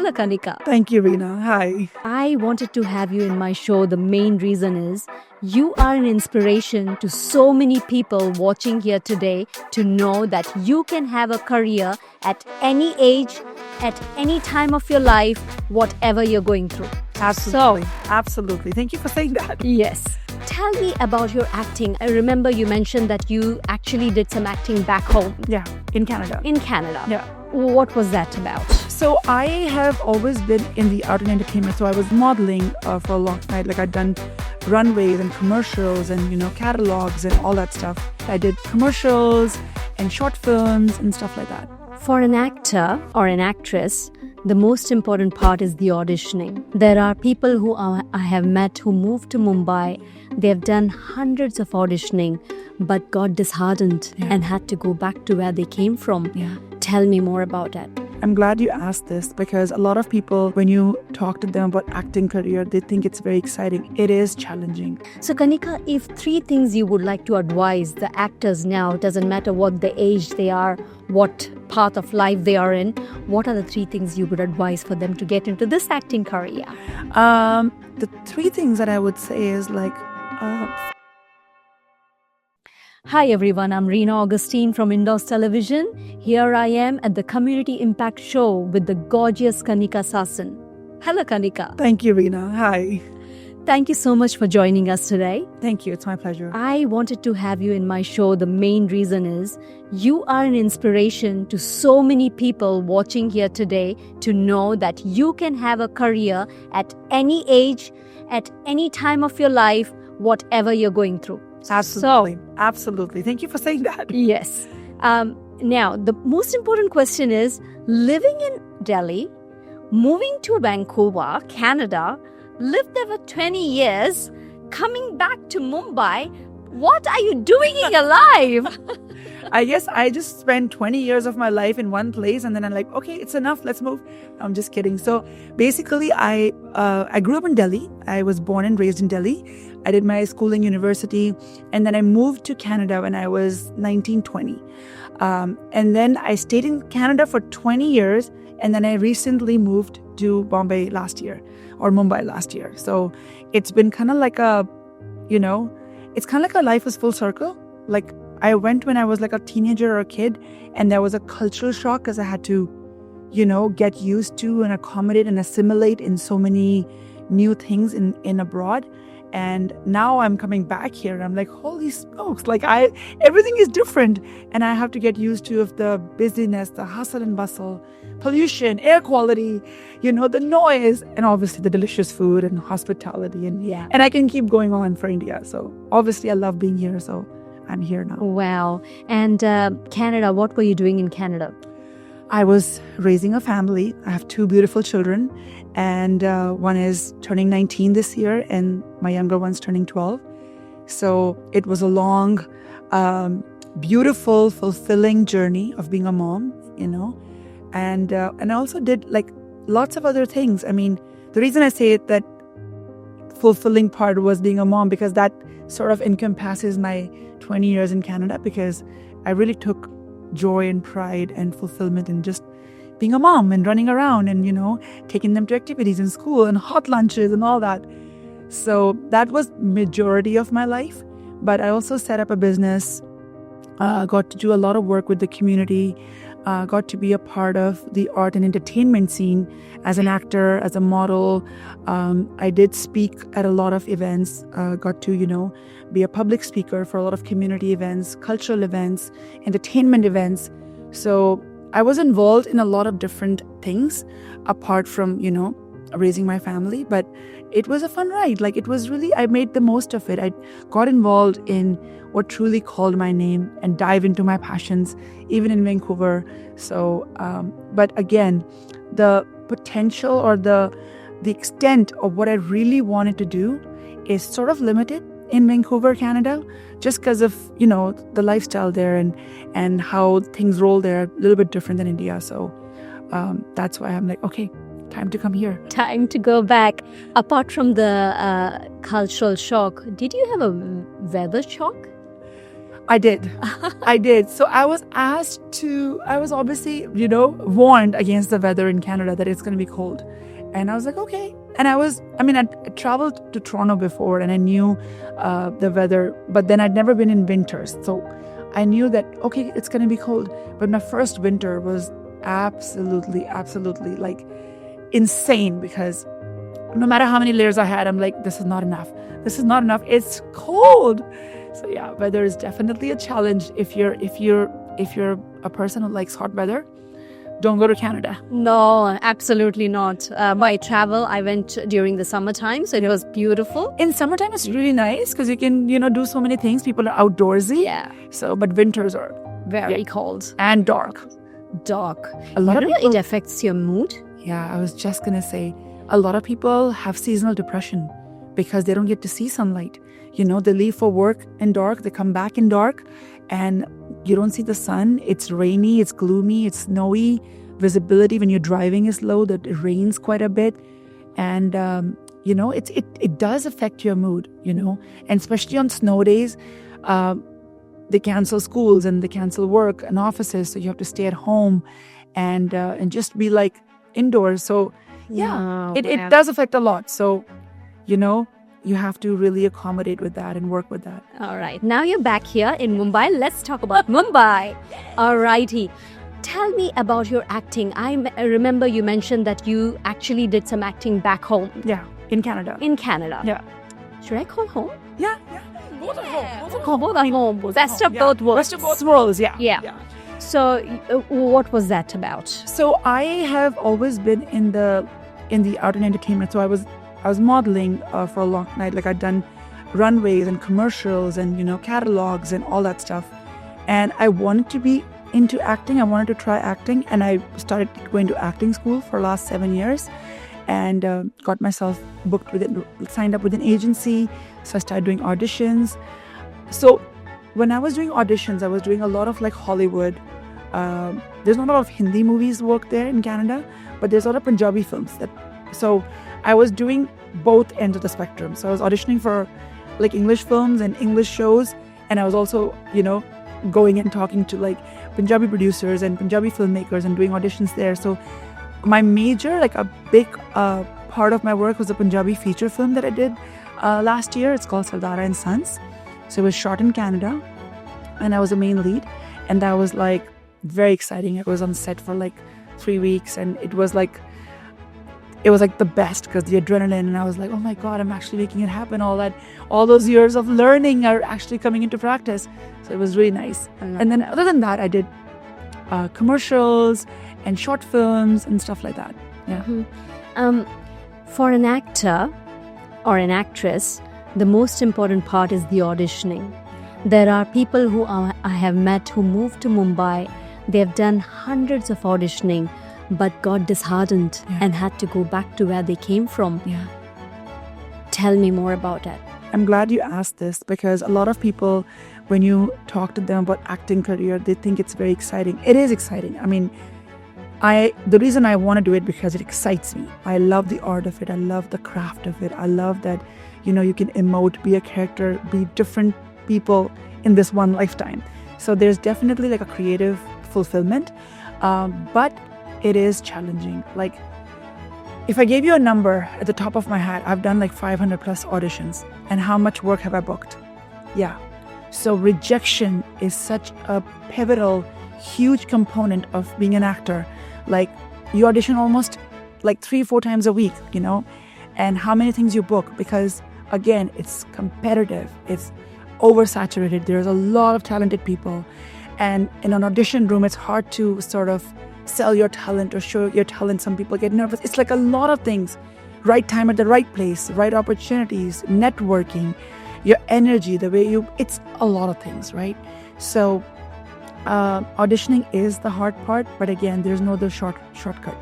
Hello, Kanika. Thank you, Reena. Hi. I wanted to have you in my show. The main reason is you are an inspiration to so many people watching here today to know that you can have a career at any age, at any time of your life, whatever you're going through. Absolutely. Absolutely. Thank you for saying that. Yes. Tell me about your acting. I remember you mentioned that you actually did some acting back home. Yeah, in Canada. In Canada. Yeah. What was that about? So I have always been in the art and entertainment. So I was modeling for a long time. Like I'd done runways and commercials and, catalogs and all that stuff. I did commercials and short films and stuff like that. For an actor or an actress, the most important part is the auditioning. There are people who I have met who moved to Mumbai. They have done hundreds of auditioning, but got disheartened and had to go back to where they came from. Yeah. Tell me more about that. I'm glad you asked this because a lot of people, when you talk to them about acting career, they think it's very exciting. It is challenging. So Kanika, if 3 things you would like to advise the actors now, doesn't matter what the age they are, what path of life they are in, what are the 3 things you would advise for them to get into this acting career? The 3 things that I would say is Hi everyone, I'm Reena Augustine from Indus Television. Here I am at the Community Impact Show with the gorgeous Kanika Sasan. Hello Kanika. Thank you, Reena. Hi. Thank you so much for joining us today. Thank you. It's my pleasure. I wanted to have you in my show. The main reason is you are an inspiration to so many people watching here today to know that you can have a career at any age, at any time of your life, whatever you're going through. Absolutely. Absolutely. Thank you for saying that. Yes. Now, the most important question is living in Delhi, moving to Vancouver, Canada, lived there for 20 years, coming back to Mumbai. What are you doing in your life? I guess I just spent 20 years of my life in one place and then I'm like, okay, it's enough. Let's move. I'm just kidding. So basically, I grew up in Delhi. I was born and raised in Delhi. I did my schooling, university, and then I moved to Canada when I was 19, 20. And then I stayed in Canada for 20 years. And then I recently moved to Mumbai last year. So it's been kind of like it's kind of like a life is full circle. Like I went when I was like a teenager or a kid, and there was a cultural shock because I had to, get used to and accommodate and assimilate in so many new things in abroad. And now I'm coming back here and I'm like, holy smokes, everything is different. And I have to get used to the busyness, the hustle and bustle, pollution, air quality, the noise, and obviously the delicious food and hospitality. And I can keep going on for India. So obviously I love being here. So I'm here now. Wow. And Canada, what were you doing in Canada? I was raising a family. I have 2 beautiful children, and one is turning 19 this year, and my younger one's turning 12. So it was a long, beautiful, fulfilling journey of being a mom, and I also did lots of other things. I mean, the reason I say it, that fulfilling part was being a mom, because that sort of encompasses my 20 years in Canada, because I really took joy and pride and fulfillment in just being a mom and running around and, taking them to activities in school and hot lunches and all that. So that was majority of my life. But I also set up a business, got to do a lot of work with the community, got to be a part of the art and entertainment scene as an actor, as a model. I did speak at a lot of events, got to, be a public speaker for a lot of community events, cultural events, entertainment events. So I was involved in a lot of different things apart from, raising my family. But it was a fun ride. It was really, I made the most of it. I got involved in what truly called my name and dive into my passions, even in Vancouver. So, but again, the potential or the extent of what I really wanted to do is sort of limited in Vancouver, Canada, just because of, the lifestyle there and how things roll there, a little bit different than India. So that's why I'm like, okay, time to come here. Time to go back. Apart from the cultural shock, did you have a weather shock? I did. I did. So I was obviously, warned against the weather in Canada that it's going to be cold. And I was like, okay. And I traveled to Toronto before and I knew the weather, but then I'd never been in winters. So I knew that, okay, it's going to be cold. But my first winter was absolutely like insane because no matter how many layers I had, I'm like, this is not enough. This is not enough. It's cold. So yeah, weather is definitely a challenge. If you're a person who likes hot weather, don't go to Canada. No, absolutely not. My travel, I went during the summertime, so it was beautiful. In summertime, it's really nice because you can, do so many things. People are outdoorsy. Yeah. So, but winters are very cold and dark. A lot of people, it affects your mood. Yeah, I was just gonna say, a lot of people have seasonal depression because they don't get to see sunlight. They leave for work in dark, they come back in dark, and you don't see the sun. It's rainy, it's gloomy, it's snowy. Visibility when you're driving is low, that it rains quite a bit. And, it does affect your mood, and especially on snow days, they cancel schools and they cancel work and offices. So you have to stay at home and just be like indoors. So yeah, it does affect a lot. So, you have to really accommodate with that and work with that. All right. Now you're back here in Mumbai. Let's talk about Mumbai. All righty. Tell me about your acting. I remember you mentioned that you actually did some acting back home. Yeah, in Canada. Yeah. Should I call home? Yeah. Both are home. Both are home. Best of both worlds. Best of both worlds, yeah. So, what was that about? So I have always been in the art and entertainment. So I was modeling for a long night. Like I'd done runways and commercials and catalogs and all that stuff. And I wanted to be into acting. I wanted to try acting, and I started going to acting school for the last 7 years, and got myself signed up with an agency. So I started doing auditions. So when I was doing auditions, I was doing a lot of like Hollywood. There's not a lot of Hindi movies work there in Canada, but there's a lot of Punjabi films so I was doing both ends of the spectrum. So I was auditioning for like English films and English shows, and I was also, going and talking to like Punjabi producers and Punjabi filmmakers and doing auditions there. So my major, like a big part of my work was a Punjabi feature film that I did last year. It's called Sardara and Sons. So it was shot in Canada, and I was the main lead, and that was like very exciting. I was on set for like 3 weeks, and it was like the best because the adrenaline, and I was like, oh my God, I'm actually making it happen. All those years of learning are actually coming into practice. So it was really nice. And then other than that, I did commercials and short films and stuff like that. Yeah. Mm-hmm. For an actor or an actress, the most important part is the auditioning. There are people who I have met who moved to Mumbai. They've done hundreds of auditioning, but got disheartened and had to go back to where they came from. Yeah. Tell me more about it. I'm glad you asked this because a lot of people, when you talk to them about acting career, they think it's very exciting. It is exciting. I mean, the reason I want to do it because it excites me. I love the art of it. I love the craft of it. I love that, you can emote, be a character, be different people in this one lifetime. So there's definitely like a creative fulfillment, but it is challenging. Like if I gave you a number at the top of my head, I've done like 500 plus auditions, and how much work have I booked? Yeah. So rejection is such a pivotal, huge component of being an actor. Like you audition almost like 3-4 times a week, and how many things you book, because again, it's competitive. It's oversaturated. There's a lot of talented people. And in an audition room, it's hard to sort of sell your talent or show your talent. Some people get nervous. It's like a lot of things. Right time at the right place, right opportunities, networking, your energy, the way it's a lot of things, right? So auditioning is the hard part, but again, there's no other shortcut.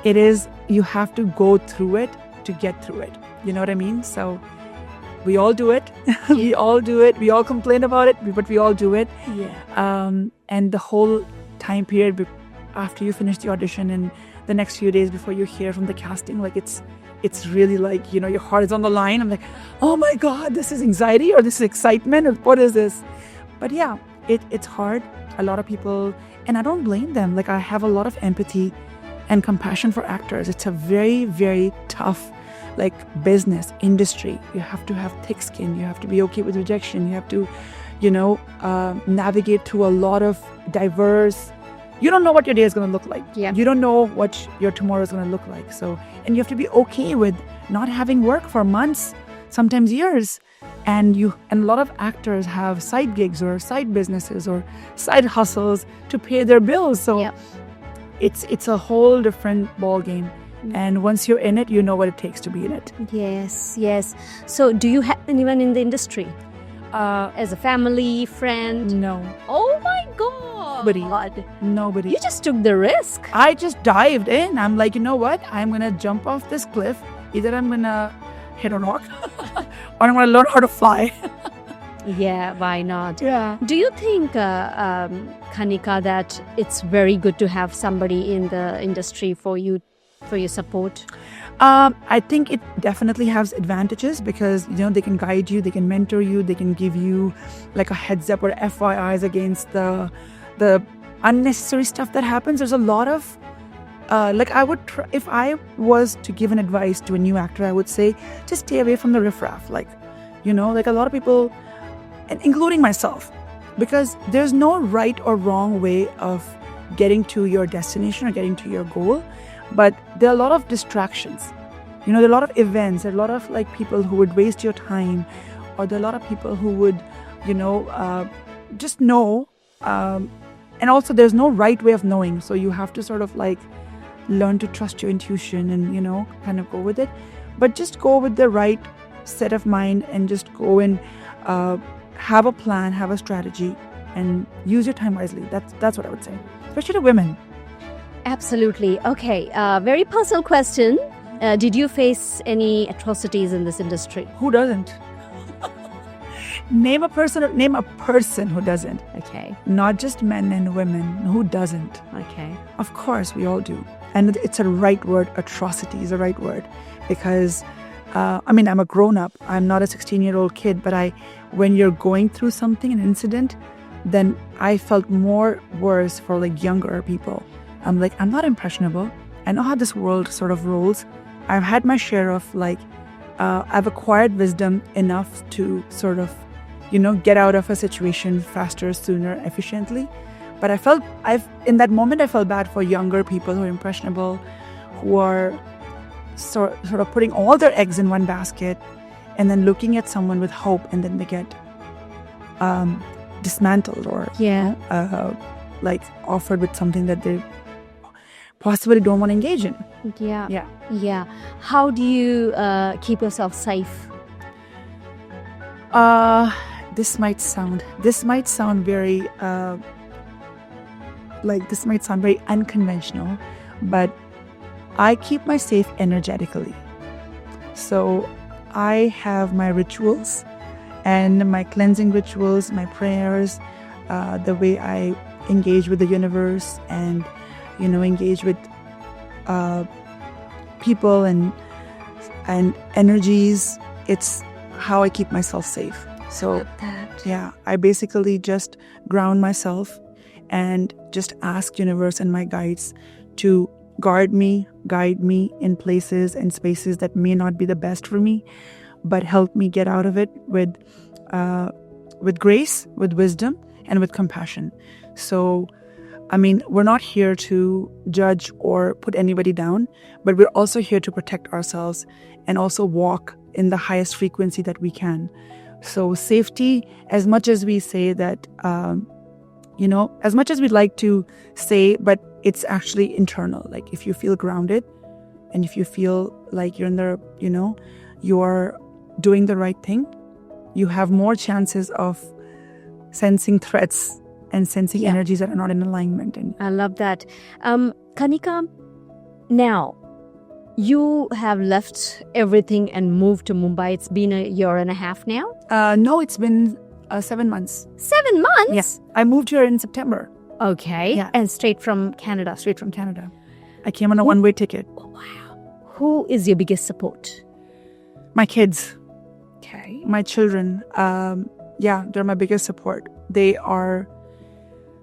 It is, you have to go through it to get through it. You know what I mean? So we all do it. We all do it. We all complain about it, but we all do it. Yeah. And the whole time period after you finish the audition and the next few days before you hear from the casting, like it's really like, your heart is on the line. I'm like, oh my God, this is anxiety or this is excitement or what is this? But yeah, it's hard. A lot of people, and I don't blame them. Like, I have a lot of empathy and compassion for actors. It's a very, very tough, like, business industry. You have to have thick skin. You have to be okay with rejection. You have to, navigate through a lot of diverse. You don't know what your day is going to look like. Yeah. You don't know what your tomorrow is going to look like. So, and you have to be okay with not having work for months, sometimes years. And a lot of actors have side gigs or side businesses or side hustles to pay their bills. So it's a whole different ball game. And once you're in it, you know what it takes to be in it. Yes. So do you have anyone in the industry? As a family, friend? No. Oh my God. Nobody. You just took the risk. I just dived in. I'm like, you know what? I'm going to jump off this cliff. Either I'm going to hit a rock or I'm going to learn how to fly. Yeah, why not? Yeah. Do you think, Kanika, that it's very good to have somebody in the industry for your support? I think it definitely has advantages because, they can guide you, they can mentor you, they can give you like a heads up or FYIs against the unnecessary stuff that happens. There's a lot of, if I was to give an advice to a new actor, I would say, just stay away from the riffraff. Like a lot of people, and including myself, because there's no right or wrong way of getting to your destination or getting to your goal. But there are a lot of distractions. There are a lot of events, there are a lot of people who would waste your time, or there are a lot of people who would, just know. And also there's no right way of knowing. So you have to sort of learn to trust your intuition and, kind of go with it. But just go with the right set of mind and just go and have a plan, have a strategy, and use your time wisely. That's what I would say, especially to women. Absolutely. Okay. Very personal question. Did you face any atrocities in this industry? Who doesn't? Name a person who doesn't. Okay. Not just men and women. Who doesn't? Okay. Of course, we all do. And it's a right word. Atrocity is a right word. Because, I'm a grown-up. I'm not a 16-year-old kid. But when you're going through something, an incident, then I felt more worse for younger people. I'm I'm not impressionable. I know how this world sort of rolls. I've had my share of I've acquired wisdom enough to sort of, get out of a situation faster, sooner, efficiently. But in that moment, I felt bad for younger people who are impressionable, who are sort of putting all their eggs in one basket and then looking at someone with hope, and then they get dismantled or offered with something that they possibly don't want to engage in. Yeah. How do you keep yourself safe? This might sound very very unconventional, but I keep my safe energetically. So I have my rituals and my cleansing rituals, my prayers, the way I engage with the universe and engage with people and energies. It's how I keep myself safe. So yeah, I basically just ground myself and just ask universe and my guides to guide me in places and spaces that may not be the best for me, but help me get out of it with grace, with wisdom, and with compassion. So we're not here to judge or put anybody down, but we're also here to protect ourselves and also walk in the highest frequency that we can. So safety, as much as we say that, as much as we'd like to say, but it's actually internal. If you feel grounded and if you feel like you're in the, you're doing the right thing, you have more chances of sensing threats and sensing energies that are not in alignment. And I love that. Kanika, now you have left everything and moved to Mumbai. It's been a year and a half now? No, it's been 7 months. 7 months? Yes. I moved here in September. Okay. Yeah. And straight from Canada? Straight from Canada. I came on a one-way ticket. Oh, wow. Who is your biggest support? My kids. Okay. My children. They're my biggest support. They are,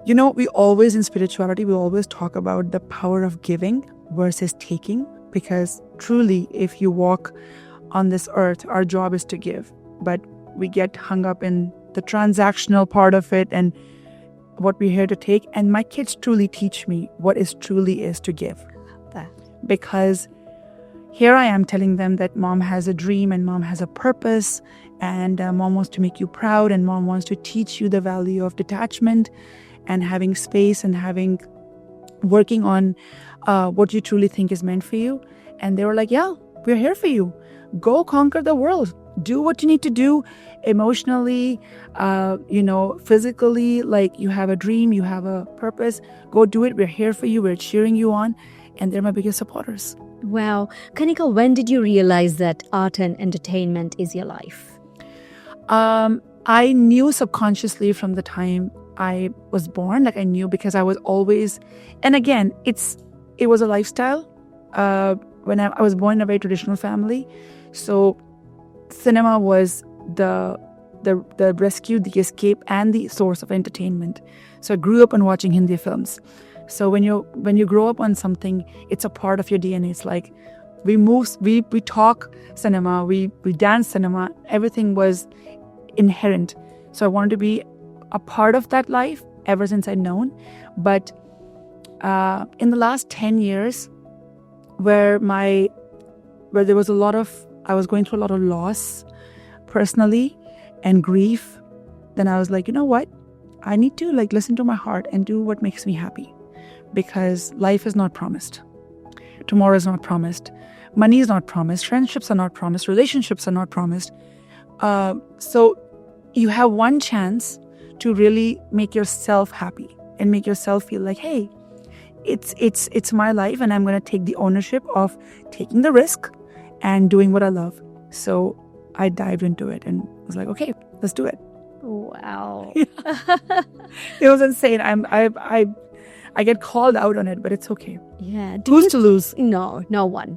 you know, we always in spirituality, we always talk about the power of giving versus taking, because truly, if you walk on this earth, our job is to give, but we get hung up in the transactional part of it and what we're here to take. And my kids truly teach me what is truly is to give. That. Because here I am telling them that mom has a dream and mom has a purpose, and mom wants to make you proud, and mom wants to teach you the value of detachment and having space and working on what you truly think is meant for you. And they were like, yeah, we're here for you. Go conquer the world. Do what you need to do emotionally, physically. Like, you have a dream, you have a purpose. Go do it. We're here for you. We're cheering you on. And they're my biggest supporters. Wow. Kanika, when did you realize that art and entertainment is your life? I knew subconsciously from the time I was born. Like, I knew because I was always, and again, it was a lifestyle. When I was born in a very traditional family, so cinema was the rescue, the escape, and the source of entertainment. So I grew up on watching Hindi films. So when you grow up on something, it's a part of your DNA. It's like we talk cinema, we dance cinema. Everything was inherent. So I wanted to be a part of that life ever since I'd known. But in the last 10 years, where there was I was going through a lot of loss personally and grief, then I was like, you know what? I need to listen to my heart and do what makes me happy. Because life is not promised. Tomorrow is not promised. Money is not promised. Friendships are not promised. Relationships are not promised. So you have one chance to really make yourself happy and make yourself feel like, hey, it's my life, and I'm going to take the ownership of taking the risk and doing what I love. So I dived into it and was like, okay, let's do it. Wow. It was insane. I get called out on it, but it's okay. Yeah. Who's to lose? No one.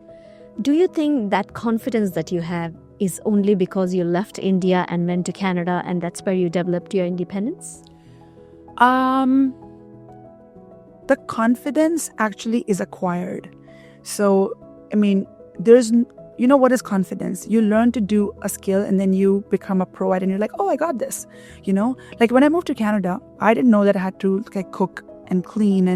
Do you think that confidence that you have is only because you left India and went to Canada, and that's where you developed your independence? The confidence actually is acquired. So, I mean, what is confidence? You learn to do a skill and then you become a pro at it and you're like, oh, I got this. Like when I moved to Canada, I didn't know that I had to cook and clean,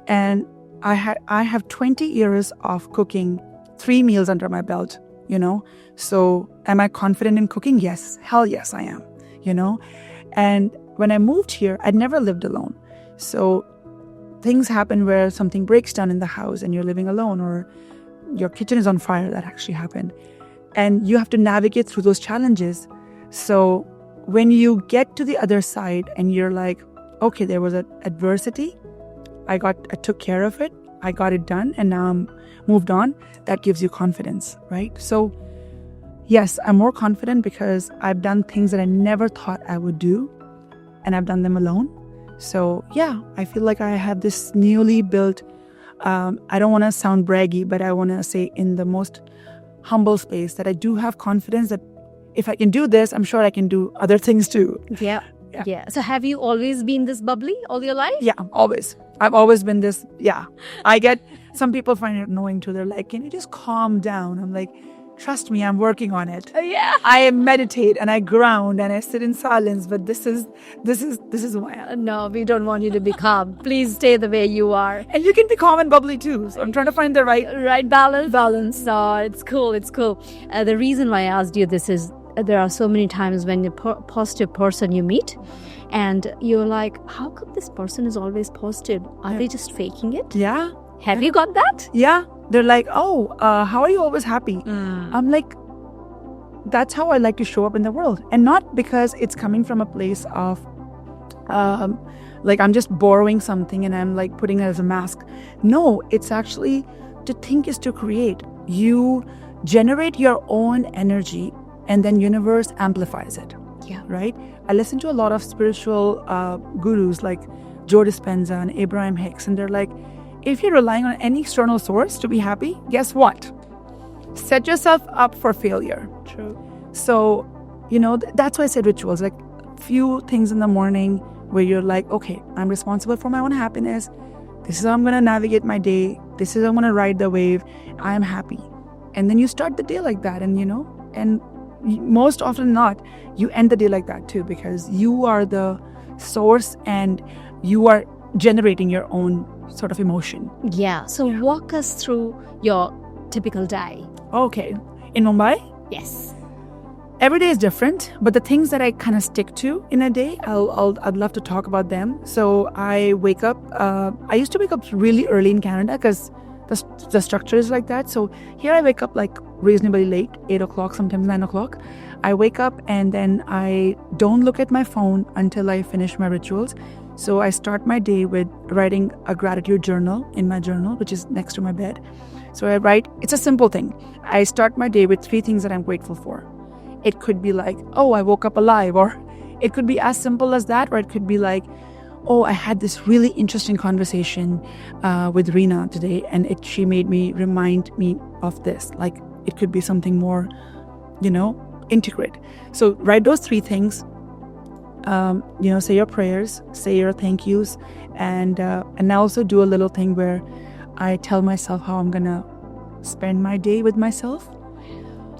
and I have 20 years of cooking, 3 meals under my belt, So am I confident in cooking? Yes. Hell yes, I am, And when I moved here, I'd never lived alone. So things happen where something breaks down in the house and you're living alone, or your kitchen is on fire. That actually happened. And you have to navigate through those challenges. So when you get to the other side and you're like, okay, there was an adversity, I took care of it, I got it done, and now I'm moved on, that gives you confidence, right? So yes, I'm more confident because I've done things that I never thought I would do, and I've done them alone. So yeah, I feel like I have this newly built, I don't want to sound braggy, but I want to say in the most humble space that I do have confidence that if I can do this, I'm sure I can do other things too. Yeah. So have you always been this bubbly all your life? Yeah, always. I've always been this. Yeah. Some people find it annoying too. They're like, can you just calm down? I'm like, trust me, I'm working on it. Yeah. I meditate and I ground and I sit in silence, but this is who I am. No, we don't want you to be calm. Please stay the way you are. And you can be calm and bubbly too. So I'm trying to find the right balance. No, it's cool. The reason why I asked you this is there are so many times when a positive person you meet and you're like, how come this person is always positive? Are they just faking it? Yeah. Have you got that? Yeah. They're like, oh, how are you always happy? I'm like, that's how I like to show up in the world. And not because it's coming from a place of, I'm just borrowing something and I'm putting it as a mask. No, it's actually, to think is to create. You generate your own energy and then universe amplifies it. Yeah. Right? I listen to a lot of spiritual gurus like Joe Dispenza and Abraham Hicks, and they're like, if you're relying on any external source to be happy, guess what? Set yourself up for failure. True. So, that's why I said rituals. few things in the morning where you're like, okay, I'm responsible for my own happiness. This is how I'm going to navigate my day. This is how I'm going to ride the wave. I'm happy. And then you start the day like that. And, and most often not, you end the day like that too, because you are the source and you are generating your own sort of emotion. Yeah. So walk us through your typical day. Okay. In Mumbai? Yes. Every day is different, but the things that I kind of stick to in a day, I'd love to talk about them. So I wake up. I used to wake up really early in Canada because the structure is like that. So here I wake up like reasonably late, 8 o'clock, sometimes 9 o'clock. I wake up and then I don't look at my phone until I finish my rituals. So I start my day with writing a gratitude journal in my journal, which is next to my bed. So I write, it's a simple thing. I start my day with 3 things that I'm grateful for. It could be like, oh, I woke up alive, or it could be as simple as that, or it could be like, oh, I had this really interesting conversation with Reena today, and she made me remind me of this. Like, it could be something more, integrate. So write those 3 things. Say your prayers, say your thank yous, and I also do a little thing where I tell myself how I'm gonna spend my day with myself,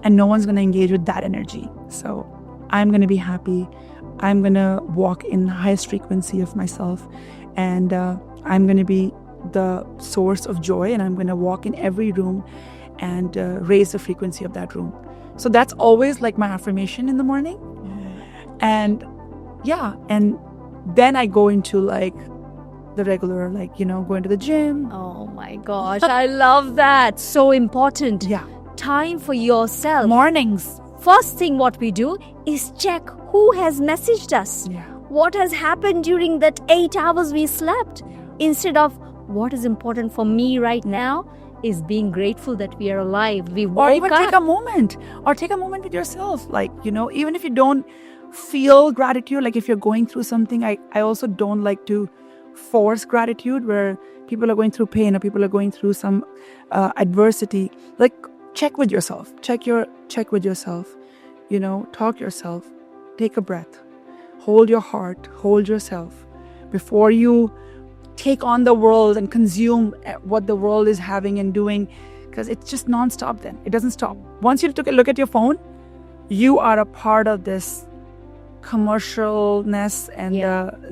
and no one's gonna engage with that energy. So I'm gonna be happy. I'm gonna walk in the highest frequency of myself, and I'm gonna be the source of joy, and I'm gonna walk in every room and raise the frequency of that room. So that's always like my affirmation in the morning. And and then I go into like the regular, going to the gym. Oh my gosh, I love that. So important. Yeah. Time for yourself. Mornings. First thing what we do is check who has messaged us. Yeah. What has happened during that 8 hours we slept. Instead of what is important for me right now is being grateful that we are alive. We woke or even up. take a moment with yourself. Even if you don't feel gratitude, like if you're going through something, I also don't like to force gratitude where people are going through pain or people are going through some adversity. Like, check with yourself, check with yourself, talk yourself, take a breath, hold your heart, hold yourself before you take on the world and consume what the world is having and doing, because it's just non-stop. Then it doesn't stop. Once you took a look at your phone, you are a part of this commercialness and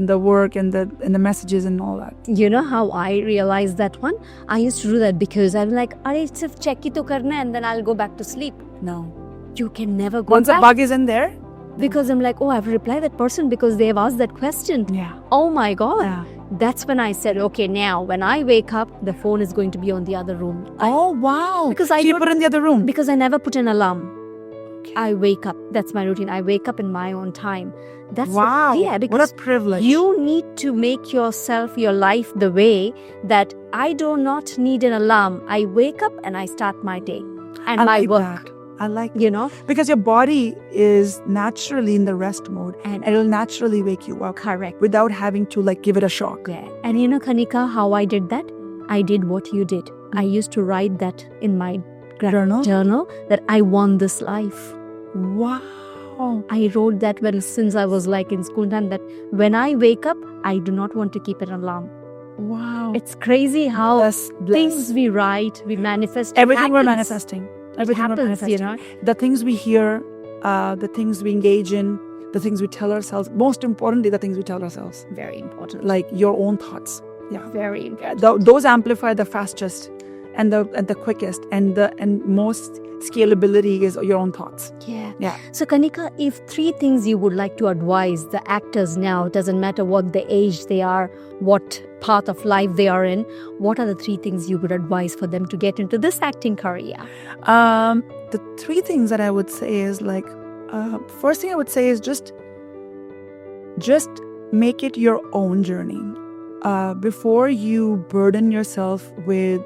the work and the messages and all that. You know how I realized that one? I used to do that because I'm like, "Arey, sirf check hi to karna hai," and then I'll go back to sleep. No. You can never go Once back. a bug is in there. Because I'm like, oh, I have to reply that person because they have asked that question. Yeah. Oh my God. Yeah. That's when I said, okay, now when I wake up, the phone is going to be on the other room. Oh, wow. Because so you put it in the other room. Because I never put an alarm. I wake up. That's my routine. I wake up in my own time. That's wow. Because what a privilege. You need to make yourself, your life the way that I do not need an alarm. I wake up and I start my day and I my like work. That. I like because your body is naturally in the rest mode and it'll naturally wake you up. Correct. Without having to give it a shock. Yeah. And Kanika, how I did that? I did what you did. I used to write that in my journal that I won this life. Wow. I wrote that since I was in school time, that when I wake up, I do not want to keep an alarm. Wow. It's crazy how bless. things we write, we manifest. Everything we're manifesting. Everything happens, we're manifesting. The things we hear, the things we engage in, the things we tell ourselves. Most importantly, the things we tell ourselves. Very important. Like your own thoughts. Yeah. Very important. Those amplify the fastest and the quickest and most scalability is your own thoughts. Yeah. So Kanika, if 3 things you would like to advise the actors now, doesn't matter what the age they are, what path of life they are in, what are the 3 things you would advise for them to get into this acting career? The 3 things that I would say is first thing I would say is just make it your own journey. Before you burden yourself with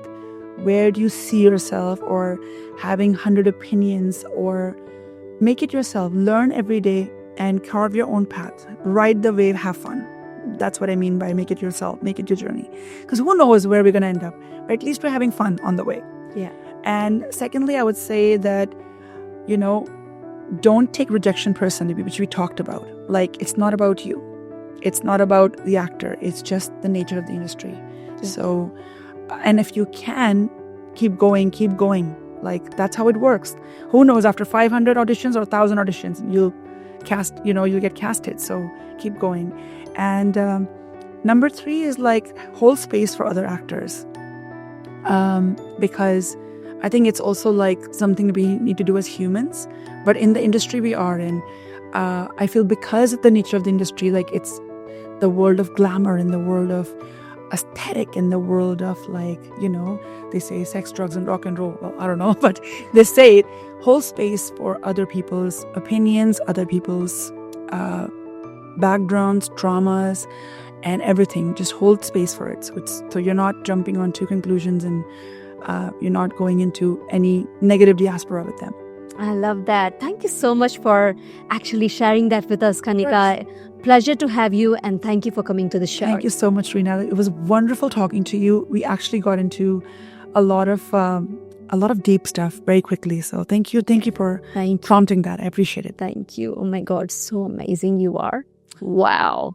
where do you see yourself or having 100 opinions, or make it yourself. Learn every day and carve your own path. Ride the wave, have fun. That's what I mean by make it yourself, make it your journey. Because who knows where we're going to end up. But at least we're having fun on the way. Yeah. And secondly, I would say that, don't take rejection personally, which we talked about. Like, it's not about you. It's not about the actor. It's just the nature of the industry. So, and if you can, keep going. Like, that's how it works. Who knows, after 500 auditions or 1,000 auditions, you'll get casted. So keep going. And number 3 is like, hold space for other actors. Because I think it's also like something we need to do as humans. But in the industry we are in, I feel because of the nature of the industry, like, it's the world of glamour, in the world of aesthetic, in the world of, like, they say sex, drugs, and rock and roll. Well, I don't know, but they say it. Hold space for other people's opinions, other people's backgrounds, traumas, and everything. Just hold space for it. So you're not jumping onto conclusions, and you're not going into any negative diaspora with them. I love that. Thank you so much for actually sharing that with us, Kanika. Pleasure to have you, and thank you for coming to the show. Thank you so much, Reena. It was wonderful talking to you. We actually got into a lot of deep stuff very quickly. So thank you for prompting that. I appreciate it. Thank you. Oh my God, so amazing you are. Wow.